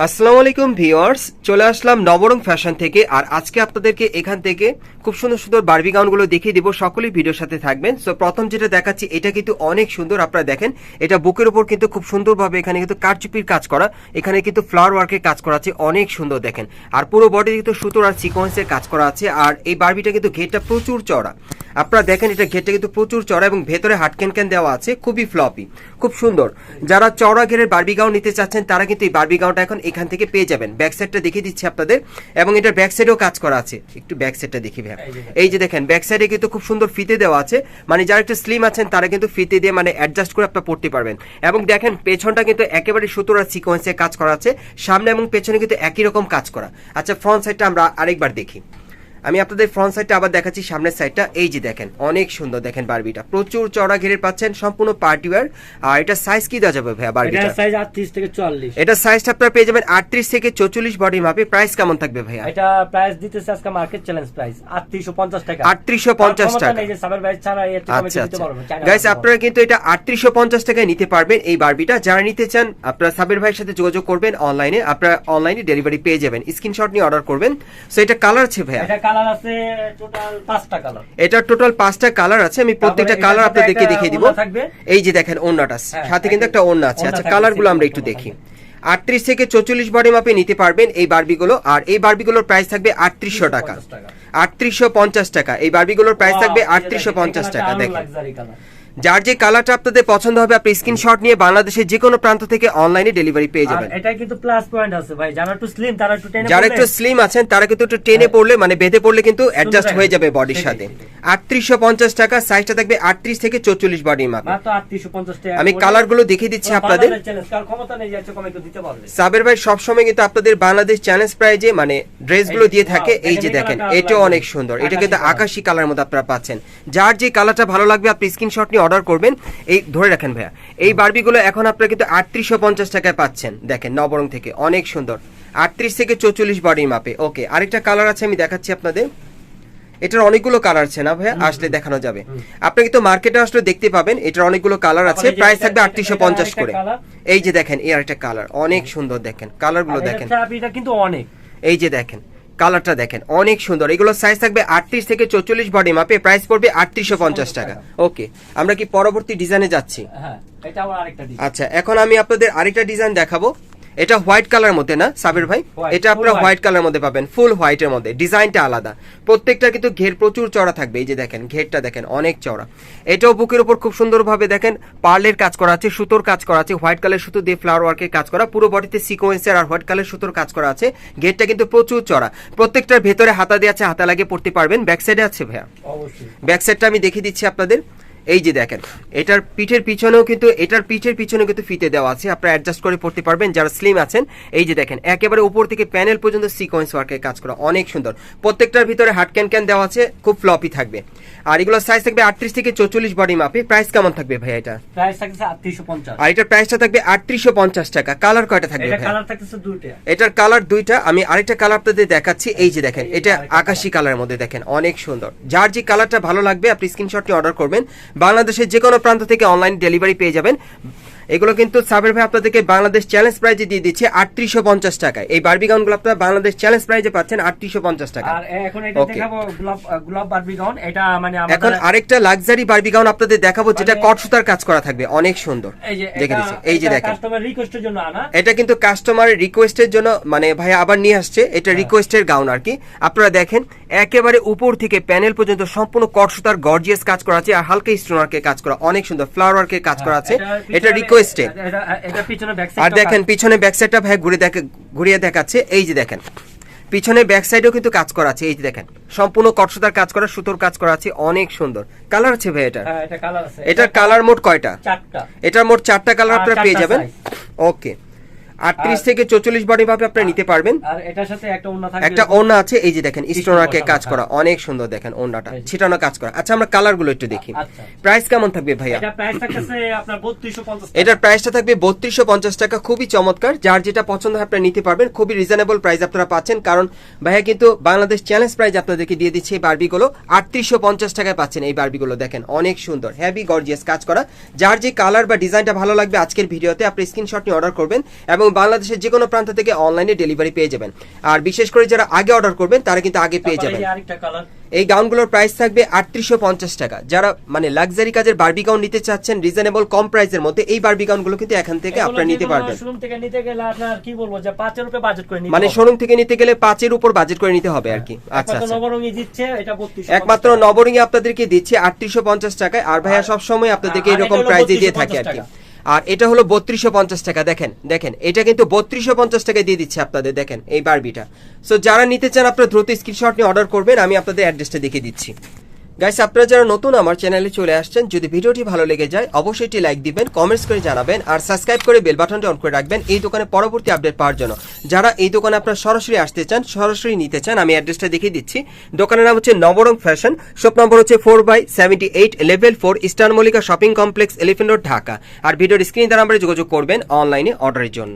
আসসালামু আলাইকুম ভিউয়ার্স, চলে আসলাম নবরং ফ্যাশন থেকে। আর আজকে আপনাদেরকে এখান থেকে খুব সুন্দর সুন্দর বারবি গাউনগুলো দেখিয়ে দিব। সকলেই ভিডিওর সাথে থাকবেন। সো প্রথম যেটা দেখাচ্ছি এটা কিন্তু অনেক সুন্দর। আপনারা দেখেন এটা বুকের উপর কিন্তু খুব সুন্দরভাবে এখানে কিন্তু কারচুপির কাজ করা, এখানে কিন্তু ফ্লাওয়ার ওয়ার্কের কাজ করা আছে, অনেক সুন্দর দেখেন। আর পুরো বডি কিন্তু সুতোর আর সিকোয়েন্সের কাজ করা আছে। আর এই বারবিটা কিন্তু ঘেরটা প্রচুর চড়া। আপনারা দেখেন এটা ঘেরটা কিন্তু প্রচুর চড়া এবং ভেতরে হাট ক্যান দেওয়া আছে, খুবই ফ্লপি, খুব সুন্দর। যারা চড়া ঘেরের বারবি গাউন নিতে চাচ্ছেন তারা কিন্তু এই বারবি গাউনটা এখন এখান থেকে পেয়ে যাবেন। ব্যাক সাইডটা দেখিয়ে দিচ্ছি আপনাদের, এবং এটার ব্যাক সাইডেও কাজ করা আছে। একটু ব্যাক সাইডটা দেখি ভাই, এই যে দেখেন ব্যাক সাইডে কিন্তু খুব সুন্দর ফিতে দেওয়া আছে। মানে যারা একটু স্লিম আছেন তারা কিন্তু ফিতে দিয়ে মানে অ্যাডজাস্ট করে আপনারা পড়তে পারবেন। এবং দেখেন পেছনটা কিন্তু একেবারে সুতোর আর সিকোয়েন্সে কাজ করা আছে, সামনে এবং পেছনে কিন্তু একই রকম কাজ করা। আচ্ছা, ফ্রন্ট সাইডটা আমরা আরেকবার দেখি। আমি আপনাদের ফ্রন্ট সাইডটা আবার দেখাচ্ছি, সামনের সাইডটা এই যে দেখেন অনেক সুন্দর দেখেন। বারবিটা প্রচুর চড়া ঘেরের পাচ্ছেন, সম্পূর্ণ পার্টি ওয়্যার। আর এটা সাইজ কি দেওয়া যাবে ভাইয়া বারবিটা? এটা সাইজ 38 থেকে 40। এটা সাইজটা আপনারা পেয়ে যাবেন 38 থেকে 44 বডি মাপে। প্রাইস কেমন থাকবে ভাইয়া? এটা প্রাইস দিতেছে আজকে মার্কেট চ্যালেঞ্জ প্রাইস 3850 টাকা। 3850 টাকা। এই যে সাবের ভাই ছাড়া এর থেকে কমে দিতে পারবো না গাইস, আপনারা কিন্তু এটা 3850 টাকায় নিতে পারবেন এই বারবিটা। যারা নিতে চান আপনারা সাবের ভাইয়ের সাথে যোগাযোগ করবেন অনলাইনে, আপনারা অনলাইনে ডেলিভারি পেয়ে যাবেন। স্ক্রিনশট নিয়ে অর্ডার করবেন। সো এটা কালার আছে ভাইয়া? এটা কালার আছে টোটাল 5টা কালার। এটা টোটাল 5টা কালার আছে। আমি প্রত্যেকটা কালার আপনাদেরকে দেখিয়ে দিব। এই যে দেখেন ওন্নাটা, সাথে কিন্তু একটা ওন্না আছে। আচ্ছা, কালারগুলো আমরা একটু দেখি। 38 থেকে 44 বডি মাপে নিতে পারবেন এই বারবিগুলো। আর এই বারবিগুলোর প্রাইস থাকবে 3800 টাকা, 3850 টাকা। এই বারবিগুলোর প্রাইস থাকবে 3850 টাকা। দেখেন যার যে কালারটা আপনাদের পছন্দ হবে আপনি স্ক্রিনশট নিয়ে বাংলাদেশের যে কোনো প্রান্ত থেকে অনলাইনে ডেলিভারি পেয়ে যাবেন। এটা কিন্তু প্লাস পয়েন্ট আছে ভাই, যারা একটু স্লিম তারা একটু টেনে, যারা একটু স্লিম আছেন তারা কিন্তু একটু টেনে পড়লে মানে বেঁধে পড়লে কিন্তু অ্যাডজাস্ট হয়ে যাবে বডির সাথে। 3850 টাকা, সাইজটা থাকবে 38 থেকে 44 বডি মাপে। মাত্র 3850 টাকা। আমি কালারগুলো দেখিয়ে দিচ্ছি আপনাদের। ক্ষমতা নেই যাচ্ছে কমে দিতে পারবে। সাবের ভাই সবসময় কিন্তু আপনাদের বাংলাদেশ চ্যালেঞ্জ প্রাইজে মানে ড্রেসগুলো দিয়ে থাকে। এই যে দেখেন এটা অনেক সুন্দর, এটা কিন্তু আকাশী কালার মধ্যে আপনারা পাচ্ছেন। যার যে কালারটা ভালো লাগবে আপনি স্ক্রিনশট নিয়ে অর্ডার করবেন। এই ধরে রাখেন ভাইয়া, এই বারবিগুলো এখন আপনারা কিন্তু 3850 টাকায় পাচ্ছেন। দেখেন নবরং থেকে অনেক সুন্দর, 38 থেকে 44 বডি মাপে। ওকে, আরেকটা কালার আছে আমি দেখাচ্ছি আপনাদের। এটার অনেকগুলো কালার আছে না ভাইয়া? আসলে দেখানো যাবে। আপনি কিন্তু মার্কেটে আসলে দেখতে পাবেন এটার অনেকগুলো কালার আছে। প্রাইস থাকবে 3850 করে। এই যে দেখেন এই আরেকটা কালার অনেক সুন্দর, দেখেন কালারগুলো দেখেন। এটা কিন্তু অনেক, এই যে দেখেন কালারটা দেখেন অনেক সুন্দর। এগুলো সাইজ থাকবে 38 থেকে 44 বডি মাপে। প্রাইস পড়বে 3850 টাকা। ওকে, আমরা কি পরবর্তী ডিজাইনে যাচ্ছি? হ্যাঁ, এটা আবার আরেকটা ডিজাইন। আচ্ছা, এখন আমি আপনাদের আরেকটা ডিজাইন দেখাবো। এটা হোয়াইট কালার মধ্যে না সাবির ভাই? এটা আপনারা হোয়াইট কালার মধ্যে পাবেন, ফুল হোয়াইটের মধ্যে। ডিজাইনটা আলাদা, প্রত্যেকটা কিন্তু ঘের প্রচুর চড়া থাকবে। এই যে দেখেন ঘেরটা দেখেন অনেক চড়া। এটাও বুকের উপর খুব সুন্দরভাবে দেখেন পার্লের কাজ করা আছে, সুতোর কাজ করা আছে, হোয়াইট কালার সুতো দিয়ে ফ্লাওয়ার ওয়ার্কের কাজ করা। পুরো বডিতে সিকোয়েন্সের আর হোয়াইট কালার সুতোর কাজ করা আছে। ঘেরটা কিন্তু প্রচুর চড়া। প্রত্যেকটার ভেতরে হাতা দিয়ে আছে, হাতা লাগিয়ে পড়তে পারবেন। ব্যাক সাইডে আছে ভাইয়া? অবশ্যই ব্যাক সাইডটা আমি দেখিয়ে দিচ্ছি আপনাদের। এই যে দেখেন এটার পিঠের পিছনেও কিন্তু ফিতে দেওয়া আছে, আপনারা অ্যাডজাস্ট করে পড়তে পারবেন যারা স্লিম আছেন। এই যে দেখেন একেবারে উপর থেকে প্যানেল পর্যন্ত সিকোয়েন্স ওয়ার্কের কাজ করা, অনেক সুন্দর। প্রত্যেকটার ভিতরে হাট ক্যান দেওয়া আছে, খুব ফ্লপি থাকবে। আর এগুলো সাইজ থাকবে 38 থেকে 44 বডি মাপে। প্রাইস কেমন থাকবে ভাই এটা? প্রাইস থাকছে 3850। আর এটার প্রাইসটা থাকবে 3850 টাকা। কালার কয়টা থাকবে ভাই? এটা কালার থাকছে দুইটা। এটার কালার দুইটা। আমি আরেকটা কালার আপনাদের দেখাচ্ছি। এই যে দেখেন এটা আকাশী কালারের মধ্যে দেখেন অনেক সুন্দর। যার যে কালারটা ভালো লাগবে আপনি স্ক্রিনশট নিয়ে অর্ডার করবেন। বাংলাদেশের যে কোনো প্রান্ত থেকে অনলাইন ডেলিভারি পেয়ে যাবেন। এগুলো কিন্তু সাবের ভাই আপনাদেরকে বাংলাদেশ চ্যালেঞ্জ প্রাইজে দিয়ে দিচ্ছে 3850 টাকায়। এই বারবি গাউনগুলো আপনারা বাংলাদেশ চ্যালেঞ্জ প্রাইজে পাচ্ছেন 3850 টাকা। আর এখন এটা দেখাবো গোলাপ বারবি গাউন। এটা মানে এখন আরেকটা লাক্সারি বারবি গাউন আপনাদের দেখাবো যেটা কট সুতার কাজ করা থাকবে, অনেক সুন্দর। দেখে দিচ্ছি এই যে দেখেন কাস্টমার রিকোয়েস্টের জন্য আনা। এটা কিন্তু কাস্টমারের রিকোয়েস্টের জন্য মানে ভাই আবার নিয়ে আসছে। এটা রিকোয়েস্টের গাউন আর কি। আপনারা দেখেন একেবারে উপর থেকে প্যানেল পর্যন্ত সম্পূর্ণ কট সুতার গর্জিয়াস কাজ করা আছে, আর হালকা স্টোন ওয়ার্কের কাজ করা, অনেক সুন্দর ফ্লাওয়ার ওয়ার্কের কাজ করা আছে। এটা রিকোয়েস্টে। আর দেখেন পিছনে ব্যাক সাইডটা ভাই ঘুরিয়ে দেখাচ্ছে। এই যে দেখেন পিছনে ব্যাক সাইডেও কিন্তু কাজ করা আছে। এই যে দেখেন সম্পূর্ণ কটসুতার কাজ করা, সুতোর কাজ করা আছে, অনেক সুন্দর। কালার আছে ভাই এটা? এটার কালার মোট কয়টা? 4টা। এটার মোট 4টা কালার আপনারা পেয়ে যাবেন। ওকে, 38 থেকে 44 বডি ভাবে আপনারা নিতে পারবেন। আর এটার সাথে একটা ওড়না থাকবে, একটা ওড়না আছে। এই যে দেখেন স্টোনারকে কাজ করা, অনেক সুন্দর দেখেন ওড়নাটা ছিটানো কাজ করা। আচ্ছা, আমরা কালারগুলো একটু দেখি। প্রাইস কেমন থাকবে ভাইয়া? এটা প্রাইস থাকছে আপনার 3250 টাকা। এটার প্রাইসটা থাকবে 3250 টাকা। খুবই চমৎকার, যার যেটা পছন্দ হয় আপনারা নিতে পারবেন। খুবই রিজনেবল প্রাইস আপনারা পাচ্ছেন, কারণ ভাইয়া কিন্তু বাংলাদেশ চ্যালেঞ্জ প্রাইস আপনাদেরকে দিয়ে দিচ্ছে। এই বারবিগুলো 3850 টাকায় পাচ্ছেন। এই বারবিগুলো দেখেন অনেক সুন্দর, হেভি গর্জিয়াস কাজ করা। যার যে কালার বা ডিজাইনটা ভালো লাগবে আজকের ভিডিওতে আপনি স্ক্রিনশট নিয়ে অর্ডার করবেন এবং এবং বাংলাদেশের যে কোনো প্রান্ত থেকে অনলাইনে ডেলিভারি পেয়ে যাবেন। আর বিশেষ করে যারা আগে অর্ডার করবেন তারা কিন্তু আগে পেয়ে যাবেন। আরেকটা কালার, এই গাউনগুলোর প্রাইস থাকবে 3850 টাকা। যারা মানে লাক্সারি কাজের বারবি গাউন নিতে চাচ্ছেন রিজনেবল কম প্রাইসের মধ্যে, এই বারবি গাউনগুলো কিন্তু এখান থেকে আপনারা নিতে পারবেন। শোরুম থেকে নিতে গেলে আপনার কি বলবো যে 5 এর উপরে বাজেট করে নিতে মানে হবে। শোরুম থেকে নিতে গেলে 5 এর উপর বাজেট করে নিতে হবে আর কি। আচ্ছা একমাত্র আচ্ছা, নবরঙই দিচ্ছে এটা 3250 একমাত্র নবরঙে আপনাদেরকে দিচ্ছে 3850 টাকায়। আর ভাইয়া সব সময় আপনাদেরকে আর এরকম এটা হলো প্রাইসে দিয়ে থাকে আর 3250 কি। টাকা। আর এটা হলো 3250 টাকা। দেখেন দেখেন, এটা কিন্তু 3250 টাকায় দিয়ে দিচ্ছে আপনাদের, দেখেন এই বারবিটা। সো যারা নিতে চান আপনারা দ্রুত স্ক্রিনশট নিয়ে অর্ডার করবেন, আমি আপনাদের অ্যাড্রেসটা দেখিয়ে দিচ্ছি। গাইস, আপনারা যারা নতুন আমার চ্যানেলে চলে আসছেন, যদি ভিডিওটি ভালো লেগে যায় অবশ্যই একটি লাইক দিবেন, কমেন্টস করে জানাবেন, আর সাবস্ক্রাইব করে বেল বাটনটি অন করে রাখবেন এই দোকানে পরবর্তী আপডেট পাওয়ার জন্য। যারা এই দোকানে আপনারা সরাসরি আসতে চান, সরাসরি নিতে চান, আমি অ্যাড্রেসটা দেখিয়ে দিচ্ছি। দোকানের নাম হচ্ছে নবরং ফ্যাশন, শপ নম্বর হচ্ছে 4/78, level 4, eastern Mallika shopping complex, elephant road, Dhaka. আর ভিডিওর স্ক্রিন দ্বারা আমরা যোগাযোগ করবেন অনলাইনে অর্ডারের জন্য।